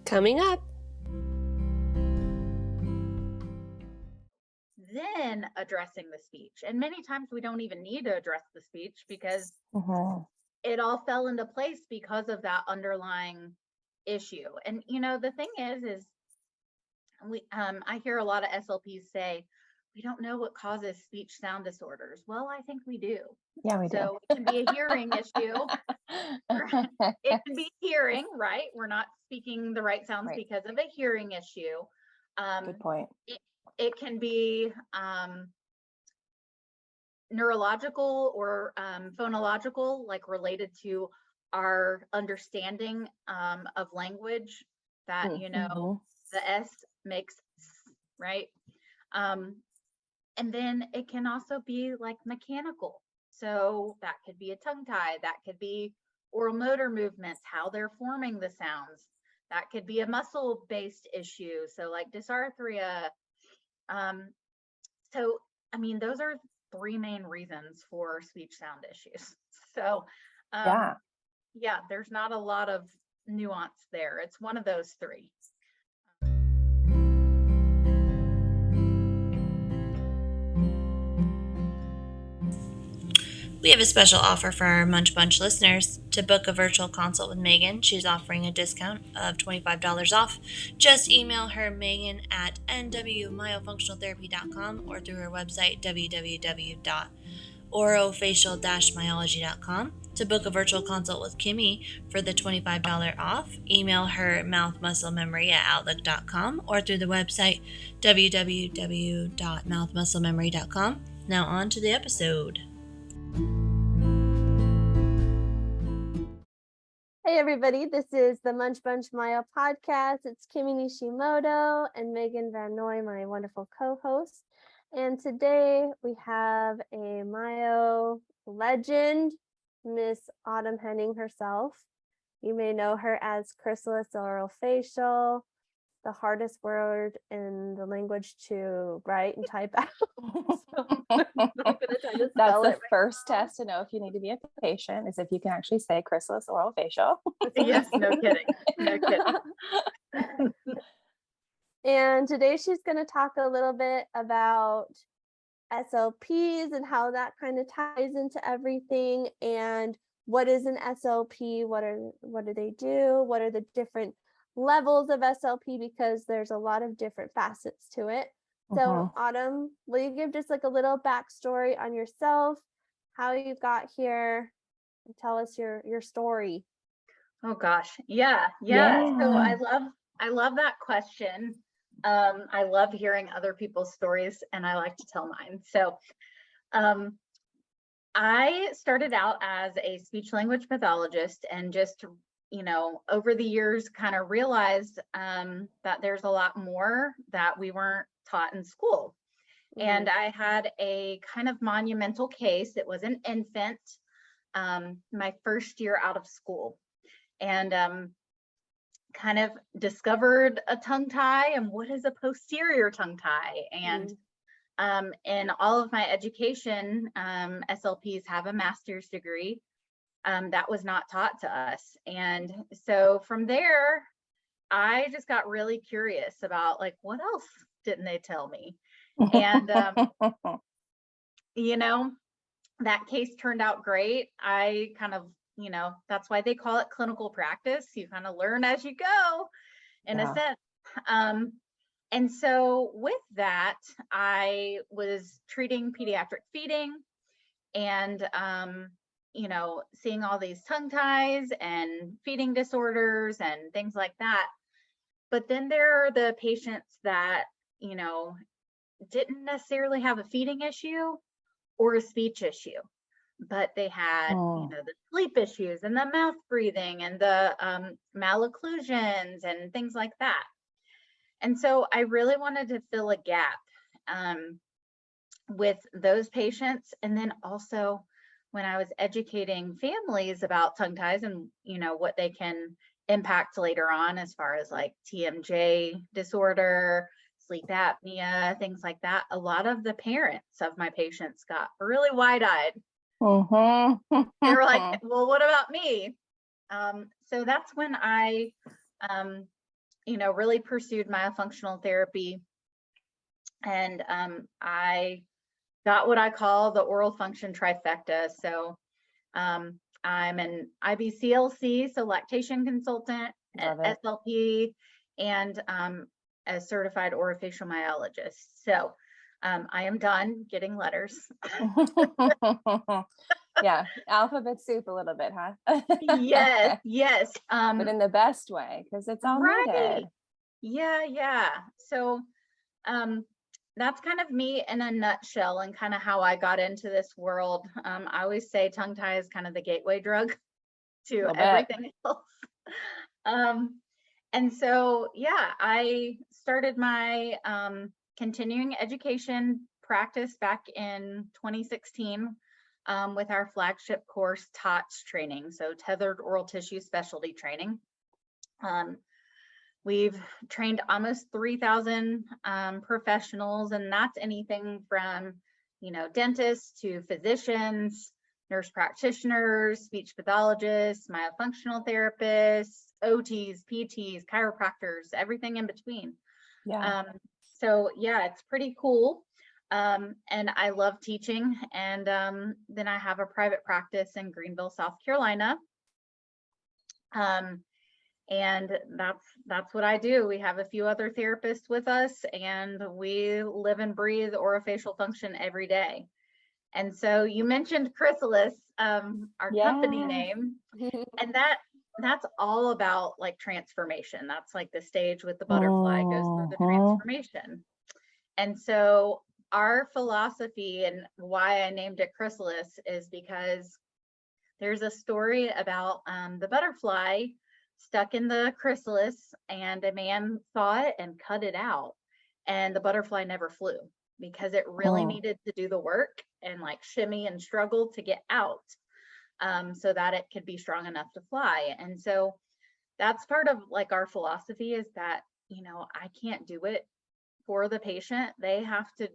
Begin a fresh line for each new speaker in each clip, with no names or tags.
Coming up.
Then addressing the speech. And many times we don't even need to address the speech because it all fell into place because of that underlying issue. And the thing is we I hear a lot of SLPs say, we don't know what causes speech sound disorders. Well, I think we do.
Yeah, we do.
So it can be a hearing issue. It can be hearing, right? We're not speaking the right sounds because of a hearing issue.
Good point.
It can be neurological or phonological, like related to our understanding of language, that the S makes S, right? And then it can also be like mechanical. So that could be a tongue tie, that could be oral motor movements, how they're forming the sounds. That could be a muscle-based issue, so like dysarthria. So, I mean, those are three main reasons for speech sound issues. So, yeah, there's not a lot of nuance there. It's one of those three.
We have a special offer for our Munch Bunch listeners. To book a virtual consult with Megan, she's offering a discount of $25 off. Just email her, Megan, at nwmyofunctionaltherapy.com or through her website, www.orofacial-myology.com. To book a virtual consult with Kimi for the $25 off, email her mouthmusclememory@outlook.com or through the website, www.mouthmusclememory.com. Now on to the episode.
Hey everybody, this is the Munch Bunch Myo podcast. It's Kimi Nishimoto and Megan Van Noy, my wonderful co-host. And today we have a Myo legend, Miss Autumn Henning herself. You may know her as chrysalis orofacial, the hardest word in the language to write and type out.
That's the first test to know if you need to be a patient, is if you can actually say chrysalis orofacial.
Yes, no kidding. No kidding.
And today she's going to talk a little bit about SLPs and how that kind of ties into everything, and what is an SLP, what do they do, what are the different levels of SLP, because there's a lot of different facets to it. So Autumn, will you give just like a little backstory on yourself, how you got here, and tell us your story?
Oh gosh, yeah. So I love that question. I love hearing other people's stories, and I like to tell mine. So I started out as a speech language pathologist, and just over the years kind of realized that there's a lot more that we weren't taught in school. And I had a kind of monumental case. It was an infant, my first year out of school, and kind of discovered a tongue tie and what is a posterior tongue tie. And in all of my education, SLPs have a master's degree. That was not taught to us. And so from there, I just got really curious about like, what else didn't they tell me? And, that case turned out great. I kind of, that's why they call it clinical practice. You kind of learn as you go, in a sense. And so with that, I was treating pediatric feeding and, seeing all these tongue ties and feeding disorders and things like that. But then there are the patients that, didn't necessarily have a feeding issue or a speech issue, but they had, the sleep issues and the mouth breathing and the malocclusions and things like that. And so I really wanted to fill a gap with those patients. And then also when I was educating families about tongue ties and, what they can impact later on as far as like TMJ disorder, sleep apnea, things like that, a lot of the parents of my patients got really wide-eyed. They were like, well, what about me? So that's when I, really pursued myofunctional therapy. And I got what I call the oral function trifecta. So I'm an IBCLC, so lactation consultant, SLP, and a certified orofacial myologist. So I am done getting letters.
Yeah, alphabet soup a little bit, huh?
Yes, yes.
But in the best way, because it's all needed.
Yeah. So that's kind of me in a nutshell, and kind of how I got into this world. I always say tongue tie is kind of the gateway drug to everything else. And so, yeah, I started my continuing education practice back in 2016 with our flagship course, TOTS training, so Tethered Oral Tissue Specialty Training. We've trained almost 3,000 professionals, and that's anything from, dentists to physicians, nurse practitioners, speech pathologists, myofunctional therapists, OTs, PTs, chiropractors, everything in between.
Yeah.
So yeah, it's pretty cool. And I love teaching. And then I have a private practice in Greenville, South Carolina. And that's what I do. We have a few other therapists with us, and we live and breathe orofacial function every day. And so you mentioned Chrysalis, our company name, and that's all about like transformation. That's like the stage with the butterfly goes through the transformation. And so our philosophy, and why I named it Chrysalis, is because there's a story about the butterfly stuck in the chrysalis, and a man saw it and cut it out, and the butterfly never flew because it really needed to do the work and like shimmy and struggle to get out, so that it could be strong enough to fly. And so that's part of like our philosophy, is that I can't do it for the patient. They have to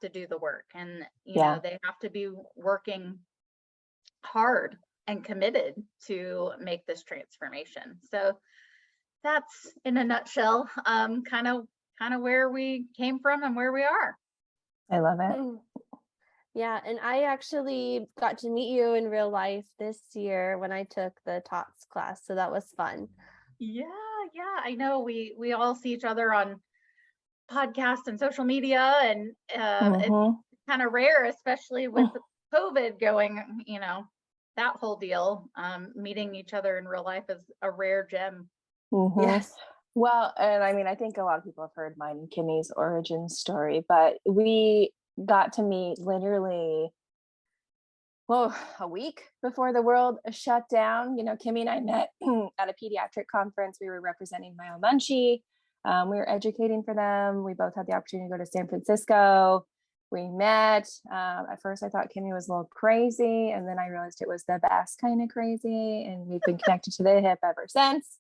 do the work, and they have to be working hard and committed to make this transformation. So that's, in a nutshell, kind of where we came from and where we are.
I love it.
Yeah, and I actually got to meet you in real life this year when I took the TOTS class, so that was fun.
Yeah, I know we all see each other on podcasts and social media, and it's kind of rare, especially with COVID going, that whole deal. Meeting each other in real life is a rare gem.
Yes.
Well, and I mean, I think a lot of people have heard mine and Kimi's origin story, but we got to meet literally, a week before the world shut down. Kimi and I met at a pediatric conference. We were representing Munchie. We were educating for them. We both had the opportunity to go to San Francisco. We met. At first, I thought Kimi was a little crazy, and then I realized it was the best kind of crazy, and we've been connected to the hip ever since.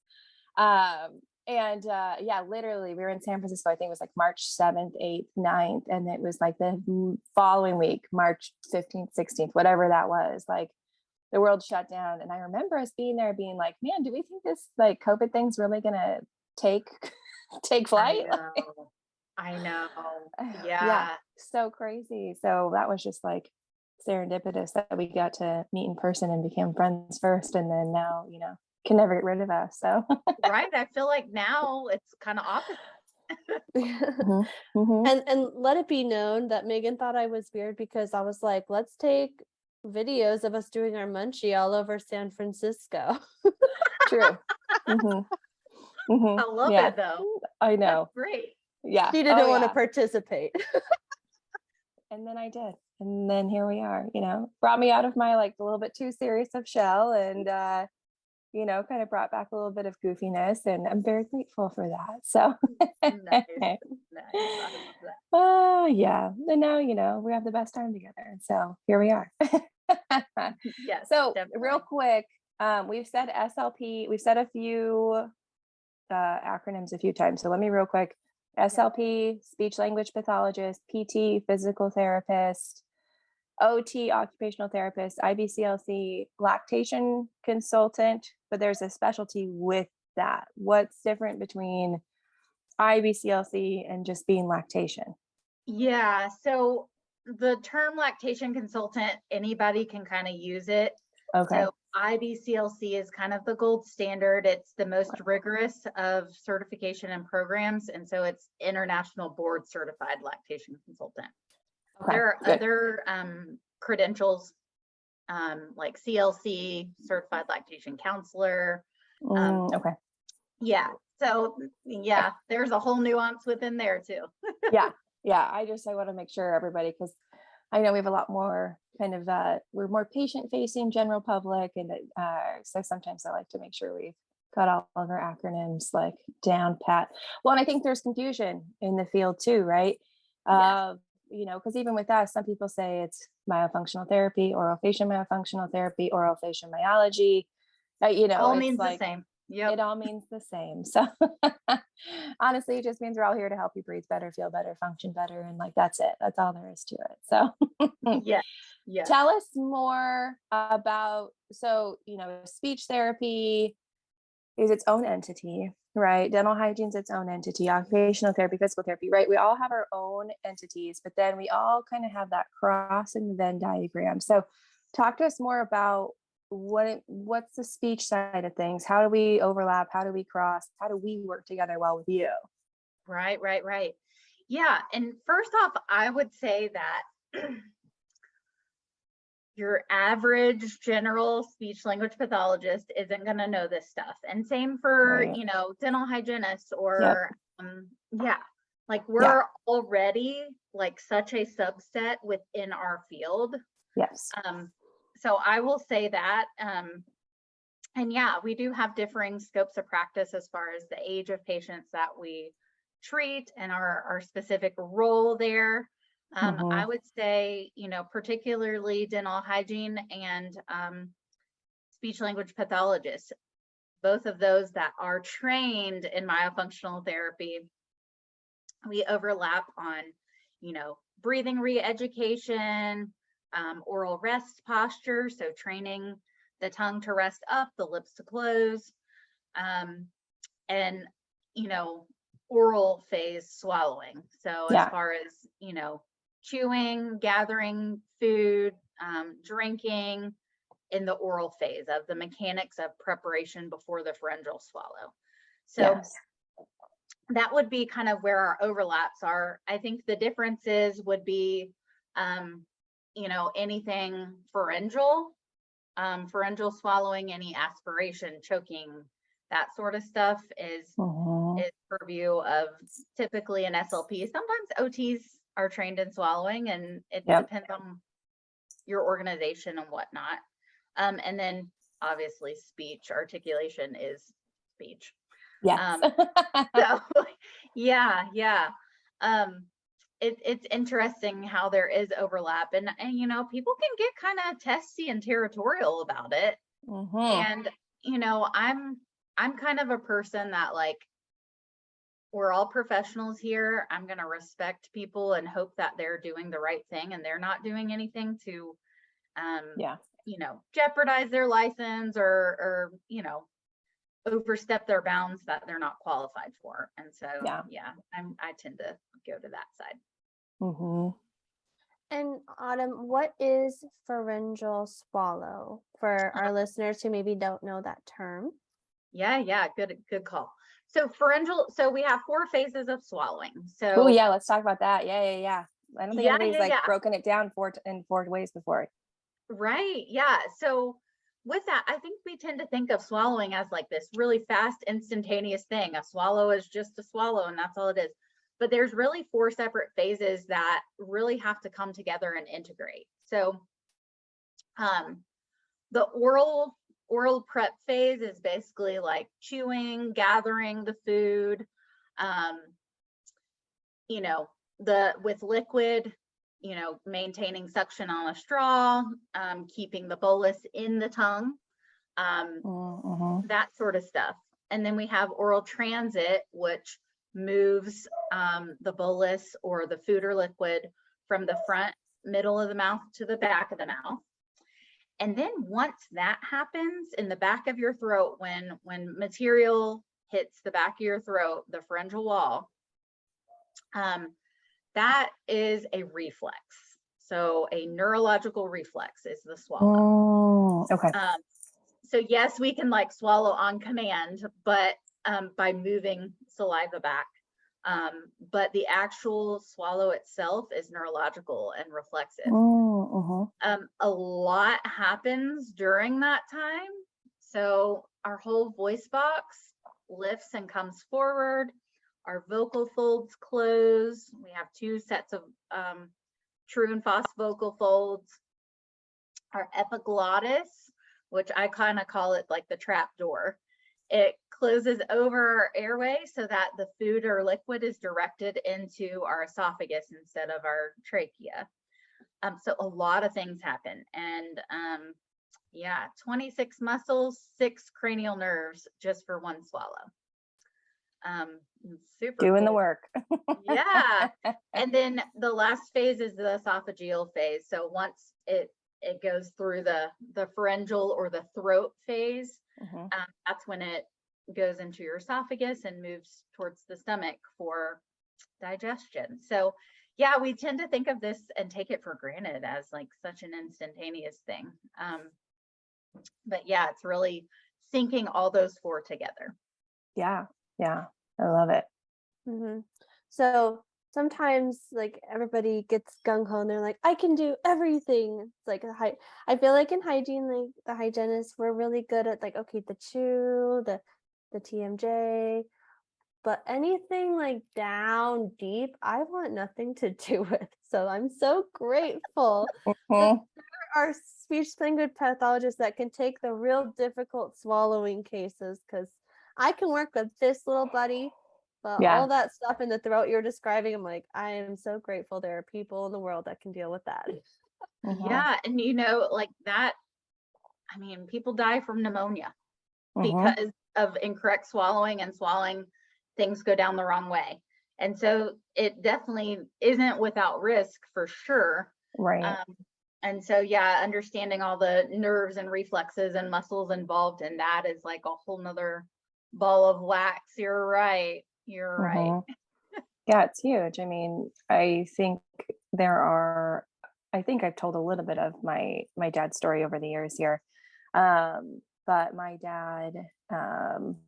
Literally, we were in San Francisco. I think it was like March 7th, 8th, 9th, and it was like the following week, March 15th, 16th, whatever that was. Like the world shut down, and I remember us being there, being like, "Man, do we think this like COVID thing's really gonna take flight?"
I know. Yeah.
So crazy. So that was just like serendipitous that we got to meet in person and became friends first, and then now can never get rid of us. So
right. I feel like now it's kind of opposite.
And let it be known that Megan thought I was weird because I was like, let's take videos of us doing our munchie all over San Francisco.
True.
I love it though.
I know.
That's great.
Yeah.
She didn't want to participate.
And then I did. And then here we are, brought me out of my like a little bit too serious of shell, and kind of brought back a little bit of goofiness, and I'm very grateful for that. So
nice.
Yeah. And now, we have the best time together. So here we are.
Yes.
So
definitely.
Real quick, we've said SLP, we've said a few acronyms a few times. So let me real quick. SLP, speech language pathologist, PT, physical therapist, OT, occupational therapist, IBCLC, lactation consultant, but there's a specialty with that? What's different between IBCLC and just being lactation?
Yeah, so the term lactation consultant, anybody can kind of use it.
Okay.
So IBCLC is kind of the gold standard. It's the most rigorous of certification and programs. And so it's international board certified lactation consultant.
Okay.
There are
Good.
other credentials like CLC, certified lactation counselor.
Okay.
Yeah. So yeah, there's a whole nuance within there too.
Yeah. I want to make sure everybody, because I know we have a lot more kind of we're more patient facing general public, and so sometimes I like to make sure we've got all of our acronyms like down pat. Well, and I think there's confusion in the field too, right?
Yes.
You know, because even with us, some people say it's myofunctional therapy, orofacial myofunctional therapy, orofacial myology. You know,
All
it's
means
like
the same. Yep.
it all means the same. So honestly, it just means we're all here to help you breathe better, feel better, function better. And like, that's it. That's all there is to it. So
Yeah. Yeah.
tell us more about, so, you know, speech therapy is its own entity, right? Dental hygiene is its own entity, occupational therapy, physical therapy, right? We all have our own entities, but then we all kind of have that cross in the Venn diagram. So talk to us more about what's the speech side of things? How do we overlap? How do we cross? How do we work together well with you?
Right. Yeah. And first off, I would say that your average general speech language pathologist isn't going to know this stuff. And same for,
Right.
you know, dental hygienists or, like we're already like such a subset within our field.
Yes.
So I will say that, and yeah, we do have differing scopes of practice as far as the age of patients that we treat and our specific role there. I would say, you know, particularly dental hygiene and speech language pathologists, both of those that are trained in myofunctional therapy, we overlap on, you know, breathing re-education, oral rest posture, so training the tongue to rest up, the lips to close, and, you know, oral phase swallowing. So as far as, you know, chewing, gathering food, drinking in the oral phase of the mechanics of preparation before the pharyngeal swallow. So that would be kind of where our overlaps are. I think the differences would be, you know, anything pharyngeal swallowing, any aspiration, choking, that sort of stuff is purview of typically an SLP. Sometimes OTs are trained in swallowing, and it depends on your organization and whatnot. And then obviously speech articulation is speech. So it's interesting how there is overlap, and you know, people can get kind of testy and territorial about it. And you know, I'm kind of a person that, like, we're all professionals here. I'm going to respect people and hope that they're doing the right thing and they're not doing anything to you know, jeopardize their license or you know, overstep their bounds that they're not qualified for. And so I tend to go to that side.
And Autumn, what is pharyngeal swallow for our listeners who maybe don't know that term? Good call. So pharyngeal, so we have 4 phases of swallowing. So
let's talk about that. I don't think anybody's broken it down in 4 ways before.
Right. Yeah. So with that, I think we tend to think of swallowing as like this really fast, instantaneous thing. A swallow is just a swallow and that's all it is. But there's really 4 separate phases that really have to come together and integrate. So the oral prep phase is basically like chewing, gathering the food, you know, with liquid, you know, maintaining suction on a straw, keeping the bolus in the tongue, that sort of stuff. And then we have oral transit, which moves the bolus or the food or liquid from the front middle of the mouth to the back of the mouth. And then once that happens in the back of your throat, when material hits the back of your throat, the pharyngeal wall, that is a reflex. So a neurological reflex is the swallow.
Oh, okay.
So yes, we can like swallow on command, but by moving saliva back. But the actual swallow itself is neurological and reflexive. A lot happens during that time. So our whole voice box lifts and comes forward. Our vocal folds close. We have 2 sets of true and false vocal folds. Our epiglottis, which I kind of call it like the trap door, it closes over our airway so that the food or liquid is directed into our esophagus instead of our trachea. So a lot of things happen, and yeah, 26 muscles, 6 cranial nerves just for one swallow. Super
doing the
cool.
work.
Yeah. And then the last phase is the esophageal phase. So once it goes through the pharyngeal or the throat phase, that's when it goes into your esophagus and moves towards the stomach for digestion. So yeah, we tend to think of this and take it for granted as like such an instantaneous thing. But yeah, it's really syncing all those 4 together.
Yeah. I love it.
So sometimes like everybody gets gung-ho and they're like, I can do everything. It's like I feel like in hygiene, like the hygienists, we're really good at like, okay, the chew, the TMJ, but anything like down deep, I want nothing to do with. So I'm so grateful that there are speech language pathologists that can take the real difficult swallowing cases, because I can work with this little buddy, but all that stuff in the throat you're describing, I'm like, I am so grateful there are people in the world that can deal with that.
Yeah, and you know, like that, I mean, people die from pneumonia because of incorrect swallowing, and swallowing things go down the wrong way. And so it definitely isn't without risk, for sure.
Right.
And so, yeah, understanding all the nerves and reflexes and muscles involved in that is like a whole nother ball of wax. You're right. Right.
Yeah, it's huge. I mean, I think I've told a little bit of my dad's story over the years here. But my dad,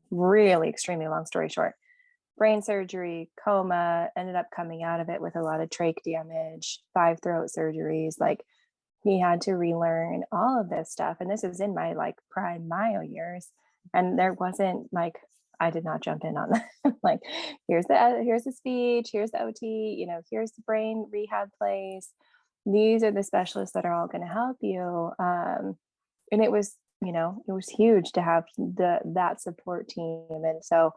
really extremely long story short, brain surgery, coma, ended up coming out of it with a lot of trach damage, 5 throat surgeries. Like, he had to relearn all of this stuff. And this is in my like prime myo years. And there wasn't like, I did not jump in on that. Like, here's the speech, here's the OT, you know, here's the brain rehab place. These are the specialists that are all going to help you. And it was, you know, it was huge to have that support team. And so,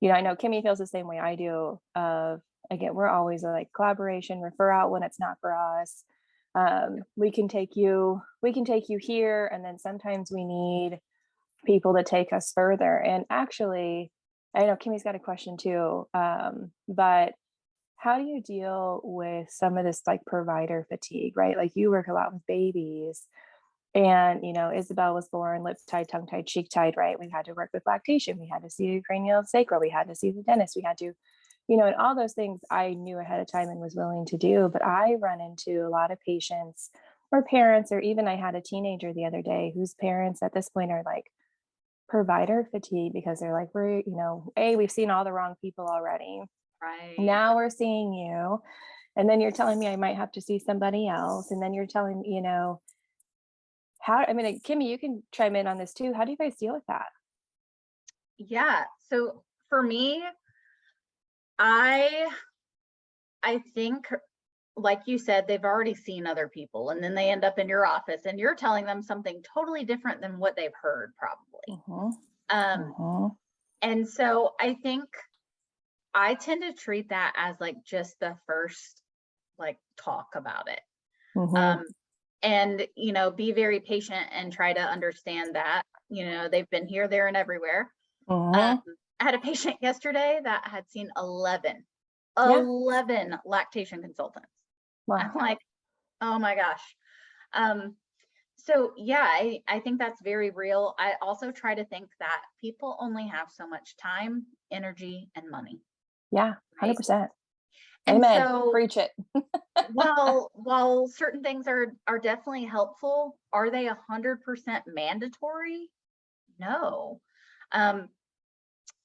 you know, I know Kimi feels the same way I do. Again, we're always like collaboration, refer out when it's not for us. We can take you here, and then sometimes we need people to take us further. And actually, I know Kimi's got a question too, but how do you deal with some of this like provider fatigue, right? Like, you work a lot with babies, and you know, Isabel was born lip tied, tongue tied, cheek tied, right? We had to work with lactation, we had to see cranial sacral, we had to see the dentist, we had to, you know, and all those things I knew ahead of time and was willing to do. But I run into a lot of patients or parents, or even I had a teenager the other day whose parents at this point are like provider fatigue, because they're like, we're, you know, we've seen all the wrong people already.
Right.
Now we're seeing you. And then you're telling me I might have to see somebody else. And then you're telling me, you know, I mean, Kimi, you can chime in on this too. How do you guys deal with that?
Yeah. So for me, I think, like you said, they've already seen other people, and then they end up in your office and you're telling them something totally different than what they've heard, probably. And so I think I tend to treat that as like just the first like talk about it. And, you know, be very patient and try to understand that, you know, they've been here, there, and everywhere. I had a patient yesterday that had seen 11 lactation consultants. Wow. I'm like, oh my gosh. So yeah, I think that's very real. I also try to think that people only have so much time, energy, and money.
Yeah,
Right.
100%.
And
Amen.
so
Preach it.
while certain things are definitely helpful, are they 100% mandatory? No. Um,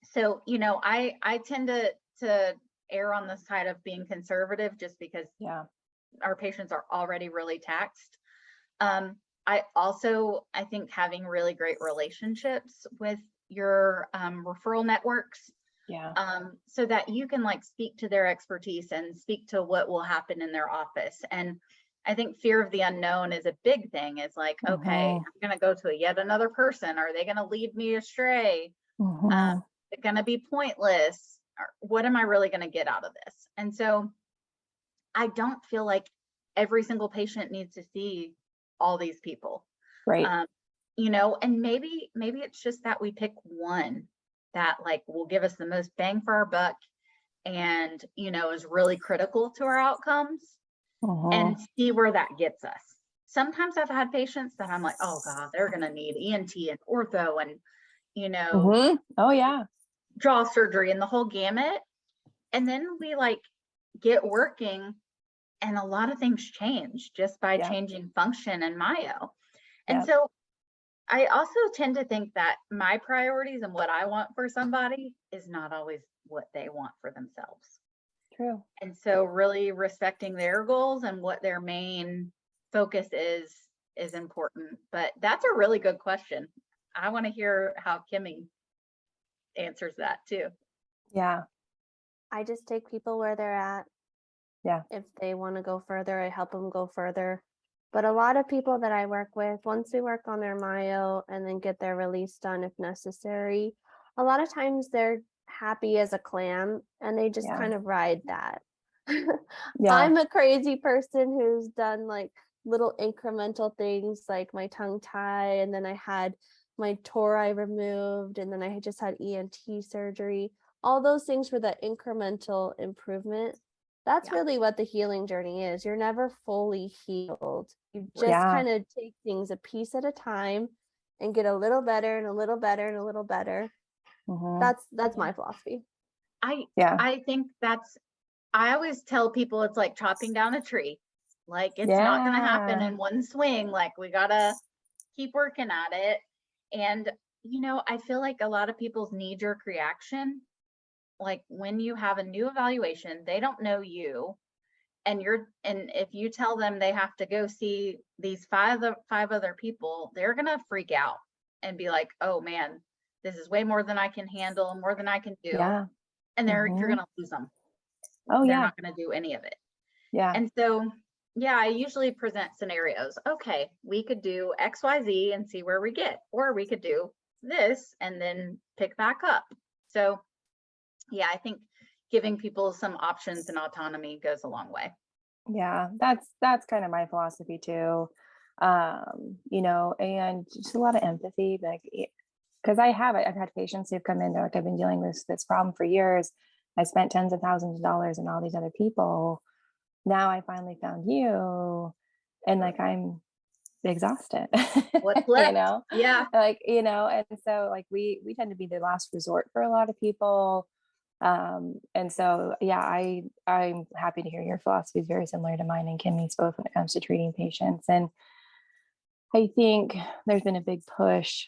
so I tend to err on the side of being conservative just because
Yeah.
our patients are already really taxed. I think having really great relationships with your referral networks,
Yeah.
so that you can like speak to their expertise and speak to what will happen in their office. And I think fear of the unknown is a big thing. It's like, okay,
Mhm.
I'm going to go to yet another person. Are they going to lead me astray?
Mhm.
Is it going to be pointless? Or what am I really going to get out of this? And so I don't feel like every single patient needs to see all these people.
Right.
And maybe it's just that we pick one that like will give us the most bang for our buck and is really critical to our outcomes, and
Mhm.
see where that gets us. Sometimes I've had patients that I'm like, oh God, they're gonna need ENT and ortho and
Mhm. Oh yeah.
jaw surgery and the whole gamut. And then we like get working and a lot of things change just by
Yeah.
changing function and myo. And
Yeah.
so I also tend to think that my priorities and what I want for somebody is not always what they want for themselves.
True.
And so really respecting their goals and what their main focus is important. But that's a really good question. I want to hear how Kimi answers that too.
Yeah.
I just take people where they're at.
Yeah.
If they want to go further, I help them go further. But a lot of people that I work with, once we work on their myo and then get their release done if necessary, a lot of times they're happy as a clam and they just
Yeah.
kind of ride that.
Yeah.
I'm a crazy person who's done like little incremental things like my tongue tie, and then I had my tori removed, and then I had just had ENT surgery. All those things were that incremental improvement. That's
Yeah.
really what the healing journey is. You're never fully healed. You just
Yeah.
kind of take things a piece at a time and get a little better and a little better and a little better.
Mhm.
That's my philosophy.
Yeah.
I think I always tell people it's like chopping down a tree. Like it's not going to happen
Yeah.
in one swing. Like we got to keep working at it. And, I feel like a lot of people's knee-jerk reaction, like when you have a new evaluation, they don't know you. And if you tell them they have to go see these five other people, they're going to freak out and be like, oh man, this is way more than I can handle, more than I can do.
Yeah.
And you're
Mhm.
going to lose them.
Oh
They're
yeah.
not going to do any of it.
Yeah.
And so, yeah, I usually present scenarios. Okay, we could do XYZ and see where we get, or we could do this and then pick back up. So, yeah, I think giving people some options and autonomy goes a long way.
Yeah. That's kind of my philosophy too. And just a lot of empathy, like because I've had patients who've come in, they're like, I've been dealing with this problem for years. I spent tens of thousands of dollars on all these other people. Now I finally found you, and like I'm exhausted.
What's left? Yeah.
And so like we tend to be the last resort for a lot of people. And so yeah, I'm happy to hear your philosophy is very similar to mine and Kimi's, both when it comes to treating patients. And I think there's been a big push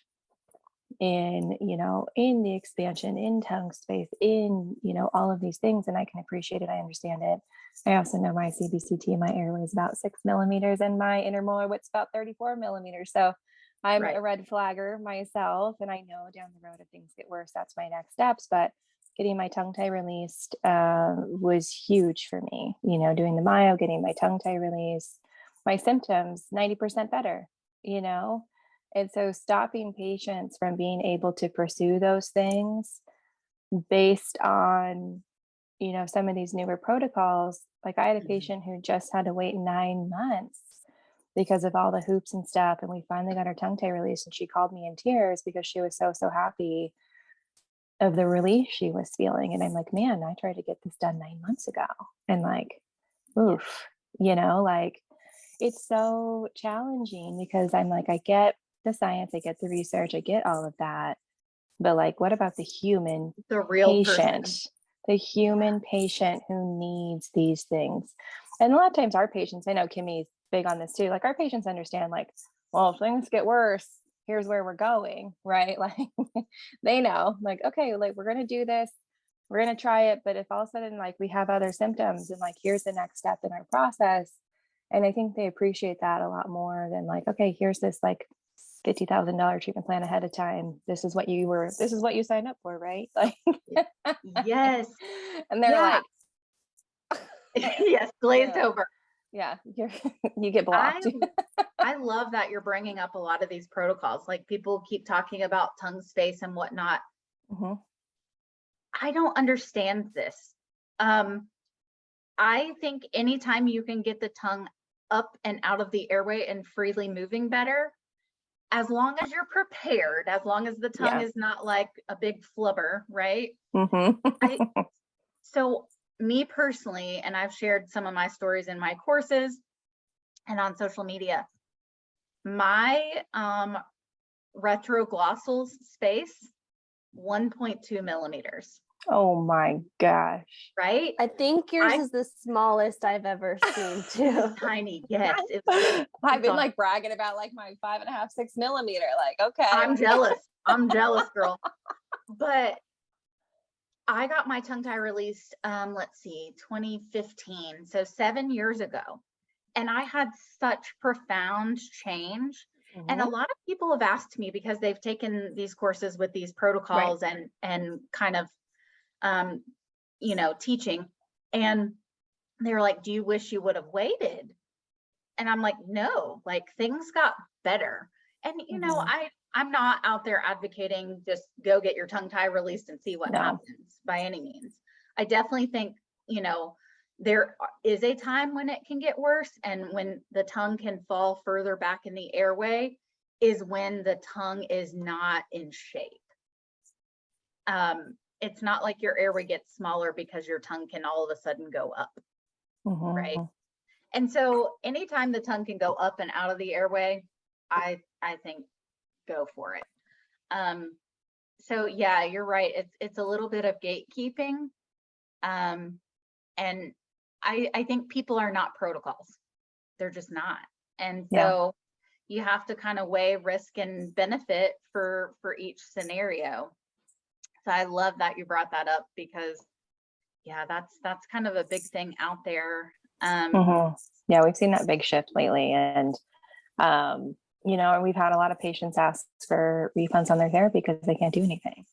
in the expansion, in tongue space, in all of these things, and I can appreciate it. I understand it. I also know my CBCT, my airway is about 6 millimeters and my intermolar width's about 34 millimeters. So I'm
Right.
a red flagger myself, and I know down the road if things get worse, that's my next steps. But getting my tongue tie released was huge for me. Doing the myo, getting my tongue tie released, my symptoms 90% better. And so stopping patients from being able to pursue those things based on, some of these newer protocols. Like I had a patient who just had to wait 9 months because of all the hoops and stuff. And we finally got her tongue tie released, and she called me in tears because she was so, so happy of the relief she was feeling. And I'm like, man, I tried to get this done 9 months ago. And like, oof, like it's so challenging because I'm like, I get the science, I get the research, I get all of that. But like, what about the human
The real person.
patient, the human patient who needs these things? And a lot of times our patients, I know Kimmy's big on this too, like our patients understand like, well, if things get worse, here's where we're going, right? Like they know, like, okay, like we're going to do this, we're going to try it. But if all of a sudden, like we have other symptoms and like, here's the next step in our process. And I think they appreciate that a lot more than like, okay, here's this like $50,000 treatment plan ahead of time. This is what you signed up for, right? Like,
Yes.
and they're
Yeah.
like,
yes, glazed over.
Yeah, you get blocked.
I love that you're bringing up a lot of these protocols. Like people keep talking about tongue space and whatnot.
Mm-hmm.
I don't understand this. I think anytime you can get the tongue up and out of the airway and freely moving better, as long as you're prepared, as long as the tongue is not like a big flubber, right?
Mm-hmm.
So me personally, and I've shared some of my stories in my courses and on social media, my retroglossal space, 1.2 millimeters.
Oh my gosh.
Right?
I think yours is the smallest I've ever seen too.
Tiny, yes.
I've been like bragging about like my 5.5, 6 millimeter. Like, okay.
I'm jealous. I'm jealous, girl. But I got my tongue tie released, let's see, 2015. So 7 years ago. And I had such profound change. Mm-hmm. And a lot of people have asked me because they've taken these courses with these protocols and kind of, teaching. And they were like, do you wish you would have waited? And I'm like, no, like things got better. And, I'm not out there advocating just go get your tongue tie released and see what happens by any means. I definitely think, there is a time when it can get worse, and when the tongue can fall further back in the airway is when the tongue is not in shape. It's not like your airway gets smaller because your tongue can all of a sudden go up, right? And so anytime the tongue can go up and out of the airway, I think go for it. So yeah, you're right. It's a little bit of gatekeeping. And I think people are not protocols. They're just not. And so you have to kind of weigh risk and benefit for each scenario. So I love that you brought that up because that's kind of a big thing out there.
Yeah, we've seen that big shift lately. And, we've had a lot of patients ask for refunds on their therapy because they can't do anything,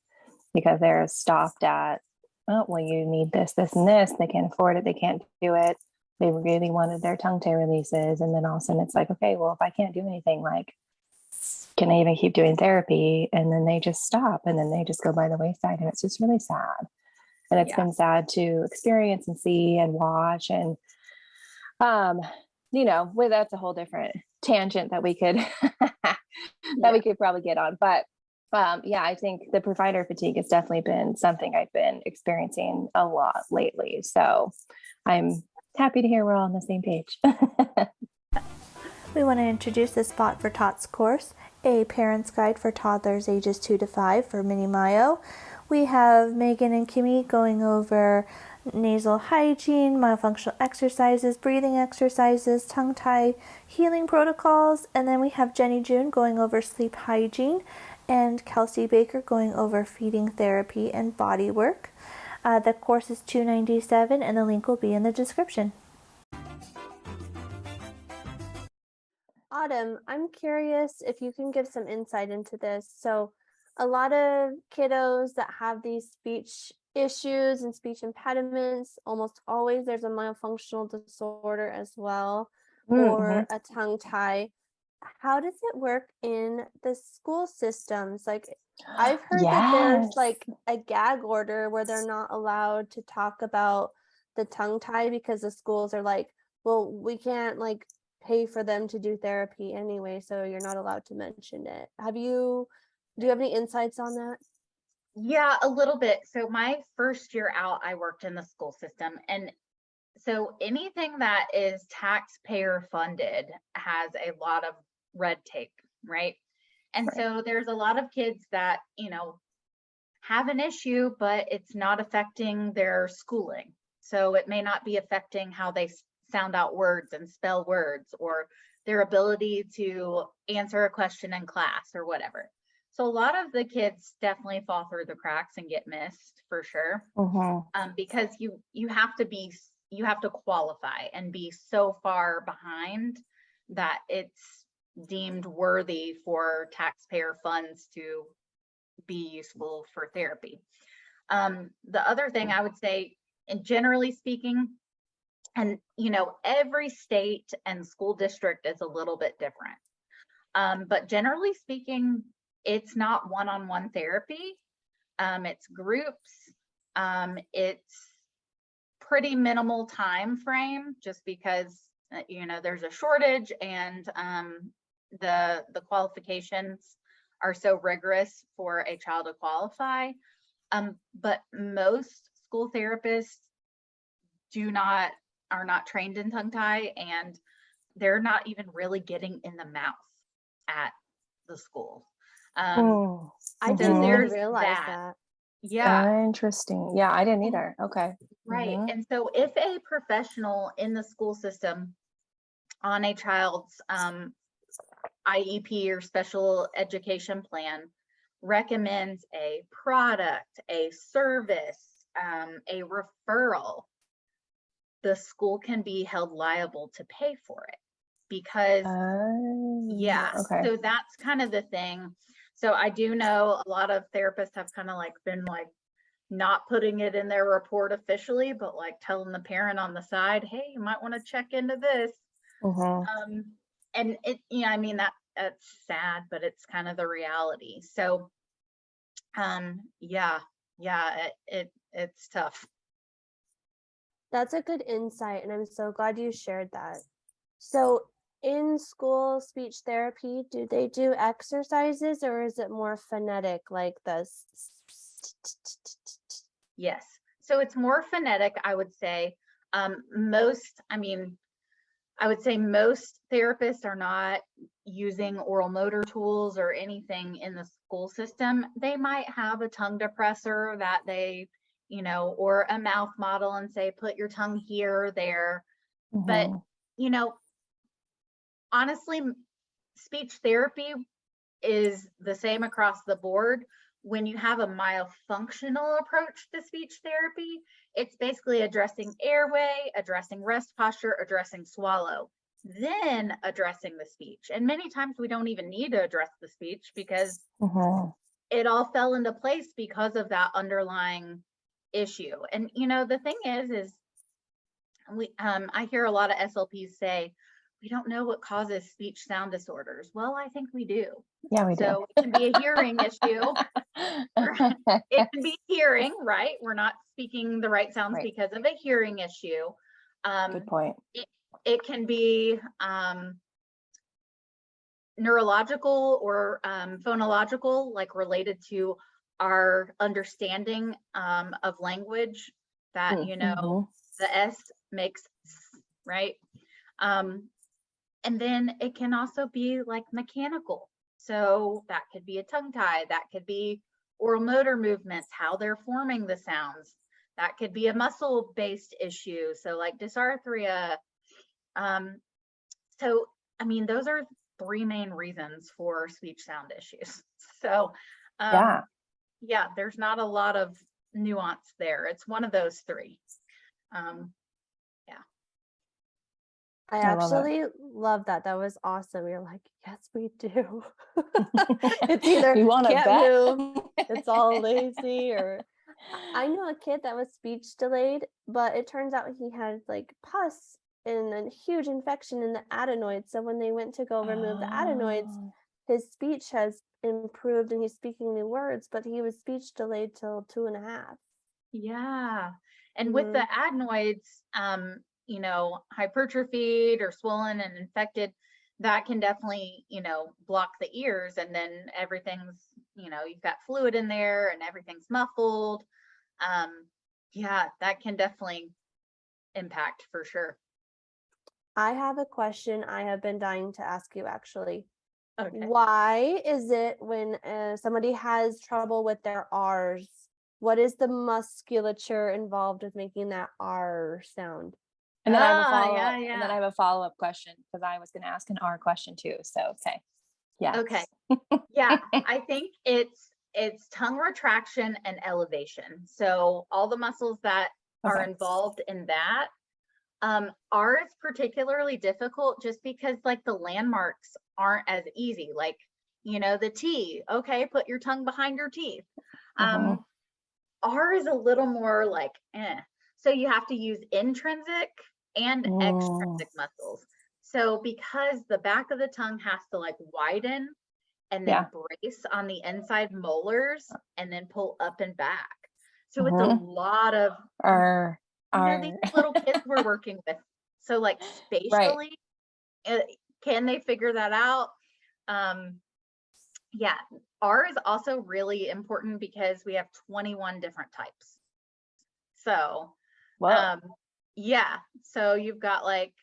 because they're stopped at, oh, well, you need this, this, and this. They can't afford it. They can't do it. They really wanted their tongue tie releases. And then all of a sudden it's like, okay, well, if I can't do anything, like, can I even keep doing therapy? And then they just stop, and then they just go by the wayside. And it's just really sad. And it's been sad to experience and see and watch. And, that's a whole different tangent that we could, we could probably get on. But I think the provider fatigue has definitely been something I've been experiencing a lot lately. So I'm happy to hear we're all on the same page.
We want to introduce the Spot for Tots course, a parent's guide for toddlers ages 2 to 5 for mini myo. We have Megan and Kimi going over nasal hygiene, myofunctional exercises, breathing exercises, tongue tie healing protocols, and then we have Jenny June going over sleep hygiene, and Kelsey Baker going over feeding therapy and body work. The course is $297, and the link will be in the description.
Autumn, I'm curious if you can give some insight into this. So a lot of kiddos that have these speech issues and speech impediments, almost always there's a myofunctional disorder as well, or a tongue tie. How does it work in the school systems? Like, I've heard that there's like a gag order where they're not allowed to talk about the tongue tie because the schools are like, well, we can't like pay for them to do therapy anyway, so you're not allowed to mention it. Do you have any insights on that?
Yeah, a little bit. So my first year out, I worked in the school system, and So anything that is taxpayer funded has a lot of red tape, right? And
Right.
so there's a lot of kids that, have an issue, but it's not affecting their schooling. So it may not be affecting how they sound out words and spell words, or their ability to answer a question in class or whatever. So a lot of the kids definitely fall through the cracks and get missed for sure. Because you have to qualify and be so far behind that it's deemed worthy for taxpayer funds to be useful for therapy. The other thing I would say, and generally speaking, and every state and school district is a little bit different. But generally speaking, it's not one-on-one therapy. It's groups. It's pretty minimal time frame, just because there's a shortage, and the qualifications are so rigorous for a child to qualify. But most school therapists are not trained in tongue tie, and they're not even really getting in the mouth at the school.
I didn't even realize that.
Yeah.
Interesting. Yeah, I didn't either. Okay.
Right. And so if a professional in the school system on a child's IEP or special education plan recommends a product, a service, a referral, the school can be held liable to pay for it, because
okay.
So that's kind of the thing. So I do know a lot of therapists have kind of been not putting it in their report officially, but telling the parent on the side, hey, you might want to check into this. And it, I mean, that's sad, but it's kind of the reality. So it's tough.
That's a good insight, and I'm so glad you shared that. So in school speech therapy, do they do exercises, or is it more phonetic, like this?
Yes. So it's more phonetic, I would say. I would say most therapists are not using oral motor tools or anything in the school system. They might have a tongue depressor that they, or a mouth model, and say, put your tongue here or there. But, honestly, speech therapy is the same across the board. When you have a myofunctional approach to speech therapy, it's basically addressing airway, addressing rest posture, addressing swallow, then addressing the speech. And many times we don't even need to address the speech, because it all fell into place because of that underlying issue. And the thing is I hear a lot of SLPs say, we don't know what causes speech sound disorders. Well, I think we do.
Yeah, we do.
So it can be a hearing issue. It can be hearing, right? We're not speaking the right sounds because of a hearing issue.
Good point.
It can be neurological or phonological, related to our understanding of language, that the S makes S, right? And then it can also be mechanical. So that could be a tongue tie, that could be oral motor movements, how they're forming the sounds. That could be a muscle-based issue, so dysarthria. So, those are 3 main reasons for speech sound issues. So, there's not a lot of nuance there. It's one of those 3.
I actually love that. That was awesome. You're like, yes, we do. It's either
you want to bet?
Move, it's all lazy, or I know a kid that was speech delayed, but it turns out he had pus and a huge infection in the adenoids. So when they went to go remove the adenoids, his speech has improved and he's speaking new words, but he was speech delayed till 2.5.
Yeah. And with the adenoids, hypertrophied or swollen and infected, that can definitely, block the ears, and then everything's, you've got fluid in there and everything's muffled. That can definitely impact for sure.
I have a question I have been dying to ask you actually.
Okay.
Why is it when somebody has trouble with their R's, what is the musculature involved with making that R sound?
And then I have a
Ah,
follow-up,
yeah,
and then
yeah.
I have a follow-up question because I was going to ask an R question too. So, okay. Yeah.
Okay. Yeah, I think it's tongue retraction and elevation. So all the muscles that are
Okay.
involved in that. R is particularly difficult just because like the landmarks aren't as easy. Like, you know, the T, okay, put your tongue behind your teeth.
Mhm.
R is a little more like, So you have to use intrinsic and extrinsic muscles. So because the back of the tongue has to like widen and then brace on the inside molars and then pull up and back. So it's a lot of these little kids we're working with. So like spatially, can they figure that out? Yeah, R is also really important because we have 21 different types. So, yeah, so you've got like,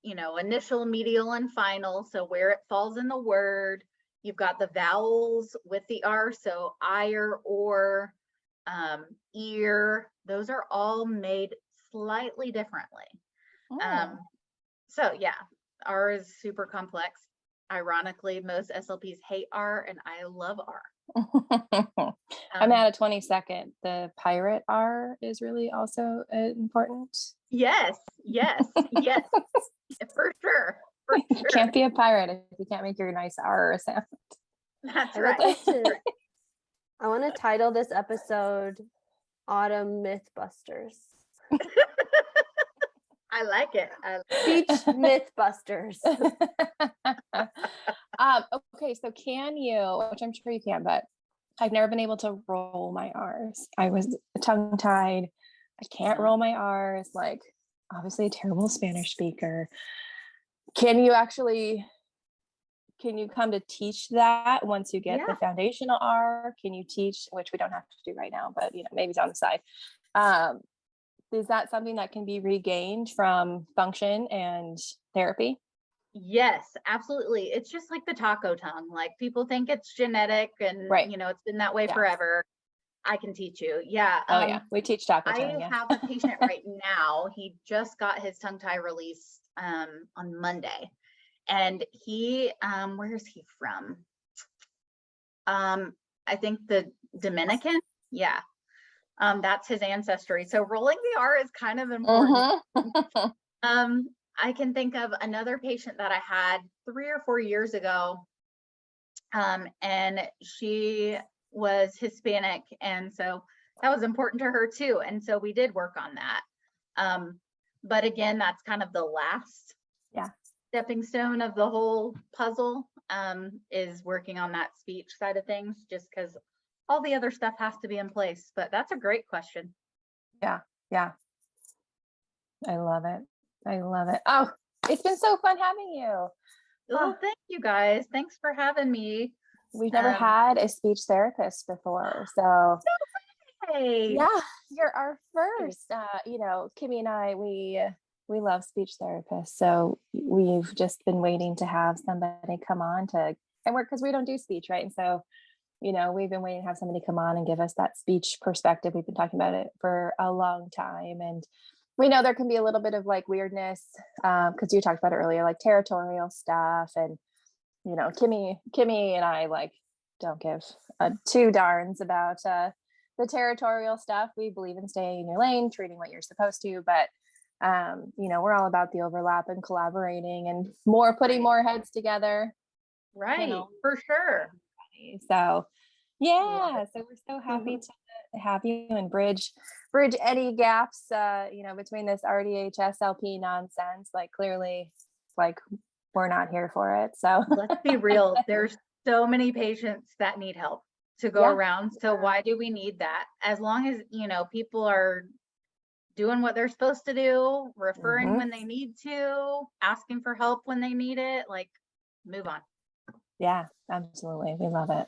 you know, initial, medial, and final. So where it falls in the word, you've got the vowels with the R. So ire, or, ear, those are all made slightly differently. So yeah, R is super complex. Ironically, most SLPs hate R and I love R.
I'm at a 22nd. The pirate R is really also important.
Yes, yes, yes, for sure. For
You
sure.
can't be a pirate if you can't make your nice R sound.
That's
I
right.
want to title this episode Autumn Mythbusters.
I like it.
Speech Mythbusters.
Okay, so can you, which I'm sure you can, but I've never been able to roll my R's. I was tongue-tied. I can't roll my R's, like obviously a terrible Spanish speaker. Can you come to teach that once you get the foundational R? Can you teach, which we don't have to do right now, but you know, maybe it's on the side. Is that something that can be regained from function and therapy?
Yes, absolutely. It's just like the taco tongue. Like people think it's genetic and you know, it's been that way forever. I can teach you. Yeah.
Yeah. We teach taco tongue.
I have a patient right now. He just got his tongue tie released on Monday. And he where is he from? I think the Dominican. Yeah. That's his ancestry. So rolling the R is kind of important. I can think of another patient that I had 3 or 4 years ago. And she was Hispanic. And so that was important to her too. And so we did work on that. But again, that's kind of the last stepping stone of the whole puzzle, is working on that speech side of things, just because all the other stuff has to be in place. But that's a great question.
Yeah. I love it. Oh, it's been so fun having you.
Oh, thank you guys. Thanks for having me.
We've never had a speech therapist before, so
hey,
yeah, you're our first. You know, Kimi and I, we love speech therapists, so we've just been waiting to have somebody come on to and work, because we don't do speech, right? And so, you know, we've been waiting to have somebody come on and give us that speech perspective. We've been talking about it for a long time, and we know there can be a little bit of like weirdness, because you talked about it earlier, like territorial stuff, and you know, Kimi and I like don't give two darns about the territorial stuff. We believe in staying in your lane, treating what you're supposed to, but you know, we're all about the overlap and collaborating and putting more heads together.
Right,
you know,
for sure.
So yeah, so we're so happy to have you and bridge any gaps, you know, between this RDH SLP nonsense. Like clearly, like we're not here for it. So
let's be real. There's so many patients that need help to go around. So why do we need that? As long as, you know, people are doing what they're supposed to do, referring when they need to, asking for help when they need it, like move on.
Yeah, absolutely. We love it.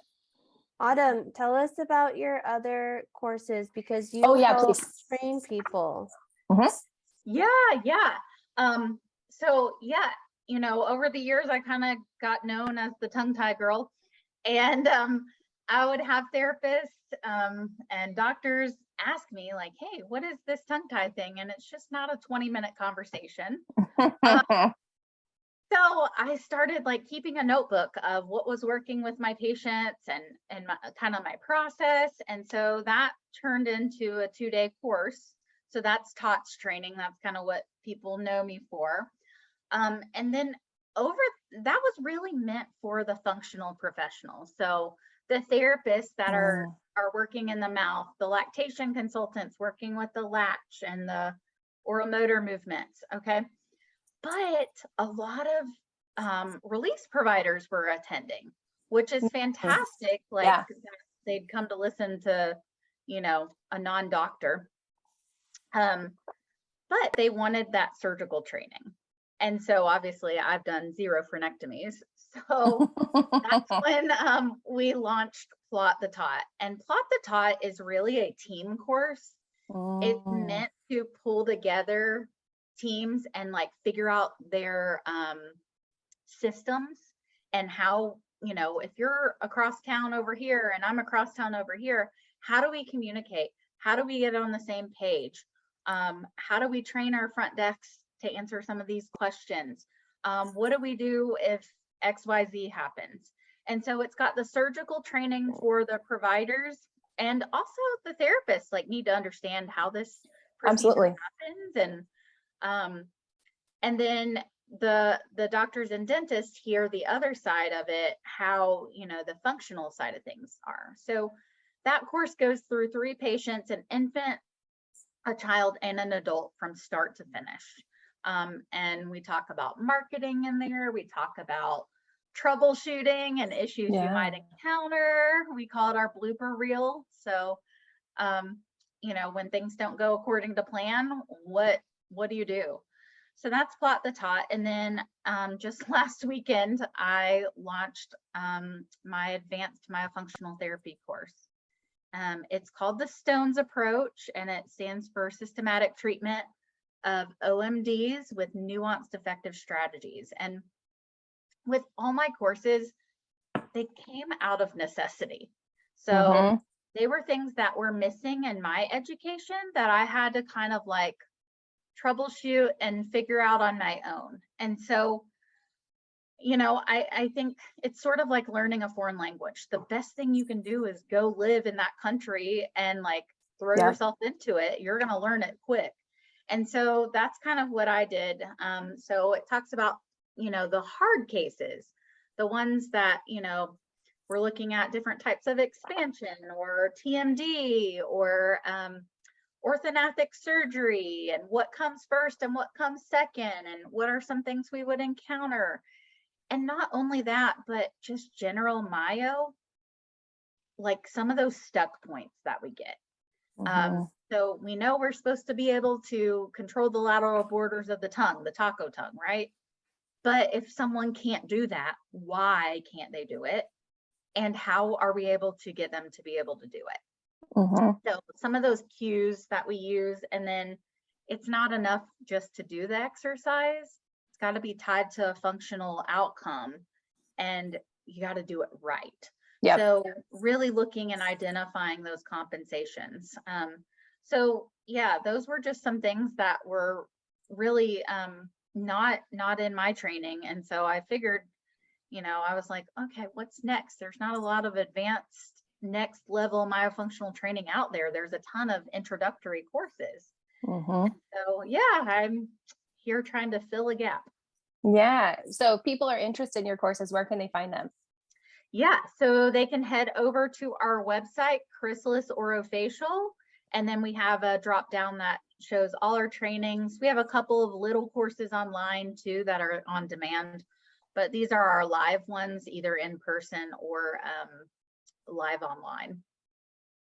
Autumn, tell us about your other courses, because you
please
train people.
Yeah, yeah. So yeah, over the years I kind of got known as the tongue tie girl. And I would have therapists and doctors ask me like, hey, what is this tongue tie thing? And it's just not a 20-minute conversation. So I started like keeping a notebook of what was working with my patients and kind of my process. And so that turned into a 2-day course. So that's TOTS training. That's kind of what people know me for. And then that was really meant for the functional professionals. So the therapists that are working in the mouth, the lactation consultants working with the latch and the oral motor movements. Okay. But a lot of release providers were attending, which is fantastic. Like they'd come to listen to, a non-doctor. But they wanted that surgical training. And so obviously I've done 0 frenectomies. So that's when we launched Plot the Tot. And Plot the Tot is really a team course. It's meant to pull together teams and like figure out their systems and how, if you're across town over here and I'm across town over here, how do we communicate? How do we get on the same page? How do we train our front desks to answer some of these questions? What do we do if XYZ happens? And so it's got the surgical training for the providers, and also the therapists like need to understand how this procedure happens. And then the doctors and dentists hear the other side of it, how, the functional side of things are. So that course goes through 3 patients, an infant, a child, and an adult from start to finish. And we talk about marketing in there. We talk about troubleshooting and issues you might encounter. We call it our blooper reel. So, when things don't go according to plan, what do you do? So that's Plot the Tot. And then just last weekend, I launched my advanced myofunctional therapy course. It's called the Stones Approach, and it stands for Systematic Treatment of OMDs with Nuanced Effective Strategies. And with all my courses, they came out of necessity. So they were things that were missing in my education that I had to kind of like troubleshoot and figure out on my own. And so, I think it's sort of like learning a foreign language. The best thing you can do is go live in that country and like throw yourself into it. You're going to learn it quick. And so that's kind of what I did. So it talks about, the hard cases, the ones that, we're looking at different types of expansion or TMD or orthognathic surgery, and what comes first and what comes second, and what are some things we would encounter. And not only that, but just general myo, like some of those stuck points that we get. So we know we're supposed to be able to control the lateral borders of the tongue, the taco tongue, right? But if someone can't do that, why can't they do it? And how are we able to get them to be able to do it? So some of those cues that we use, and then it's not enough just to do the exercise. It's got to be tied to a functional outcome, and you got to do it right. So really looking and identifying those compensations. So yeah, those were just some things that were really not in my training. And so I figured, I was like, okay, what's next? There's not a lot of advanced next level myofunctional training out there. There's a ton of introductory courses. So yeah, I'm here trying to fill a gap.
Yeah. So people are interested in your courses. Where can they find them?
Yeah, so they can head over to our website, Chrysalis Orofacial, and then we have a drop down that shows all our trainings. We have a couple of little courses online too that are on demand, but these are our live ones, either in person or live online.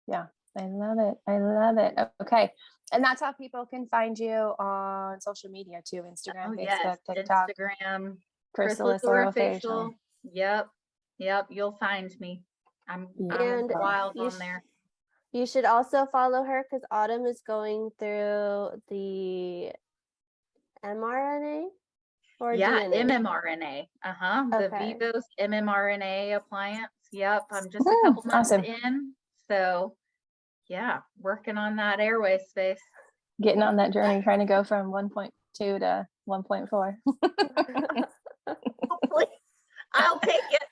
Yeah, I love it. I love it. Okay. And that's how people can find you on social media too, Instagram, Facebook, TikTok.
Instagram,
Chrysalis Orofacial.
Yep. You'll find me. I'm wild on there.
You should also follow her because Autumn is going through the mRNA or
Yeah,
DNA?
MMRNA. The
Okay.
Vivos MMRNA appliance. Yep, I'm just a couple months
awesome.
in. So yeah, working on that airway space.
Getting on that journey, trying to go from 1.2 to 1.4.
Hopefully, I'll take it.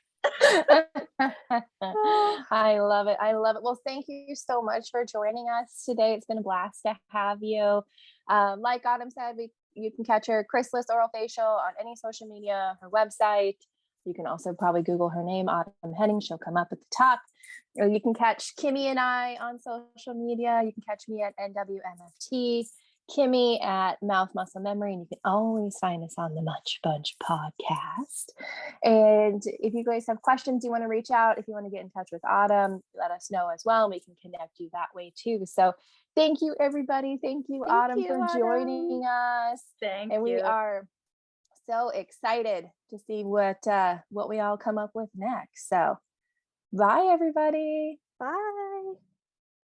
I love it. I love it. Well, thank you so much for joining us today. It's been a blast to have you. Like Autumn said, you can catch her Chrysalis Oral Facial on any social media, her website. You can also probably Google her name, Autumn Henning. She'll come up at the top. Or you can catch Kimi and I on social media. You can catch me at NWMFT, Kimi at Mouth Muscle Memory, and you can always find us on the Munch Bunch podcast. And if you guys have questions, you want to reach out, if you want to get in touch with Autumn, let us know as well. We can connect you that way too. So thank you, everybody. Thank you, Autumn, for joining us.
Thank
you.
We
are so excited to see what we all come up with next. So bye, everybody.
Bye.